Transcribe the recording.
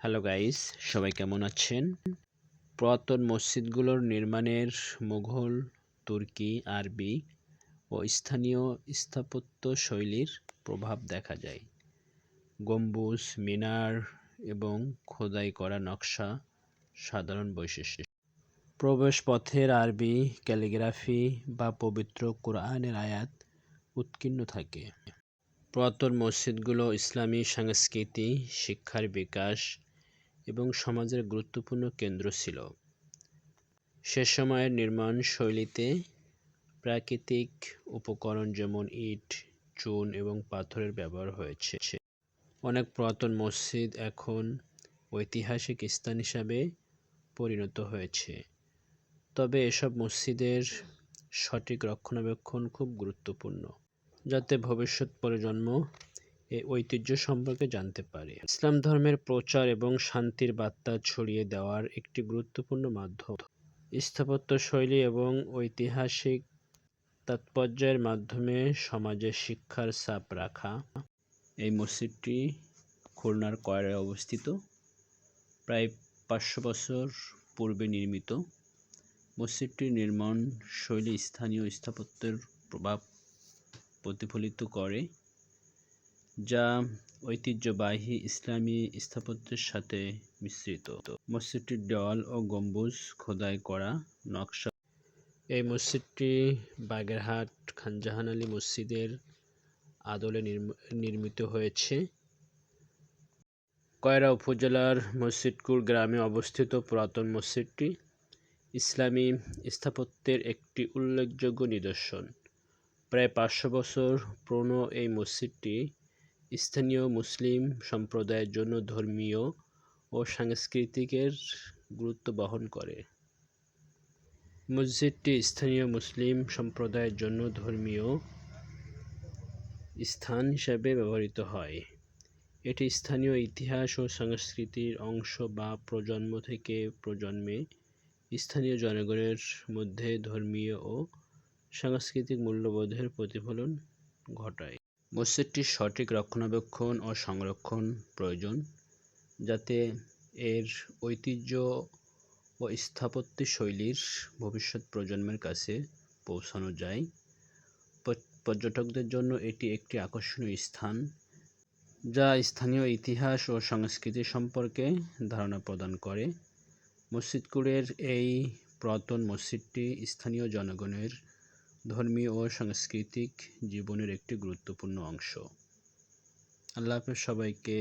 Hello guys, সবাই কেমন আছেন? পুরাতন মসজিদগুলোর নির্মাণের মুঘল, তুর্কি, আরবি ও স্থানীয় স্থাপত্য শৈলীর প্রভাব দেখা যায়। গম্বুজ, মিনার এবং খোদাই করা নকশা সাধারণ বৈশিষ্ট্য। প্রবেশপথের আরবি ক্যালিগ্রাফি বা পবিত্র কোরআনের আয়াত উৎকীর্ণ থাকে। পুরাতন মসজিদগুলো ইসলামী সংস্কৃতি, শিক্ষার বিকাশ এবং সমাজের গুরুত্বপূর্ণ কেন্দ্র ছিল। সে সময়ের নির্মাণ শৈলীতে প্রাকৃতিক উপকরণ যেমন ইট, চুন এবং পাথরের ব্যবহার হয়েছে। অনেক পুরাতন মসজিদ এখন ঐতিহাসিক স্থান হিসাবে পরিণত হয়েছে, তবে এসব মসজিদের সঠিক রক্ষণাবেক্ষণ খুব গুরুত্বপূর্ণ, যাতে ভবিষ্যৎ প্রজন্ম এই ঐতিহ্য সম্পর্কে জানতে পারে। ইসলাম ধর্মের প্রচার এবং শান্তির বার্তা ছড়িয়ে দেওয়ার একটি গুরুত্বপূর্ণ মাধ্যম। স্থাপত্য শৈলী এবং ঐতিহাসিক তাৎপর্যের মাধ্যমে সমাজে শিক্ষার ছাপ রাখা। এই মসজিদটি খুলনার কয়রায় অবস্থিত, প্রায় 500 বছর পূর্বে নির্মিত। মসজিদটির নির্মাণ শৈলী স্থানীয় স্থাপত্যের প্রভাব প্রতিফলিত করে, যা ঐতিহ্যবাহী ইসলামী স্থাপত্যের সাথে মিশ্রিত। মসজিদটির দেওয়াল ও গম্বুজ খোদাই করা নকশা। এই মসজিদটি বাগেরহাট খান জাহান আলী মসজিদের আদলে নির্মিত হয়েছে। কয়রা উপজেলার মসজিদকুর গ্রামে অবস্থিত পুরাতন মসজিদটি ইসলামী স্থাপত্যের একটি উল্লেখযোগ্য নিদর্শন। প্রায় 500 বছর পুরনো এই মসজিদটি স্থানীয় মুসলিম সম্প্রদায়ের জন্য ধর্মীয় ও সাংস্কৃতিকের গুরুত্ব বহন করে। মসজিদটি স্থানীয় মুসলিম সম্প্রদায়ের জন্য ধর্মীয় স্থান হিসাবে ব্যবহৃত হয়। এটি স্থানীয় ইতিহাস ও সংস্কৃতির অংশ বা প্রজন্ম থেকে প্রজন্মে স্থানীয় জনগণের মধ্যে ধর্মীয় ও সাংস্কৃতিক মূল্যবোধের প্রতিফলন ঘটায়। মসজিদটির সঠিক রক্ষণাবেক্ষণ ও সংরক্ষণ প্রয়োজন, যাতে এর ঐতিহ্য ও স্থাপত্য শৈলীর ভবিষ্যৎ প্রজন্মের কাছে পৌঁছানো যায়। পর্যটকদের জন্য এটি একটি আকর্ষণীয় স্থান, যা স্থানীয় ইতিহাস ও সংস্কৃতি সম্পর্কে ধারণা প্রদান করে। মসজিদকুরের এই পুরাতন মসজিদটি স্থানীয় জনগণের ধর্মীয় ও সাংস্কৃতিক জীবনের একটি গুরুত্বপূর্ণ অংশ। আল্লাহ হাফেজ সবাইকে।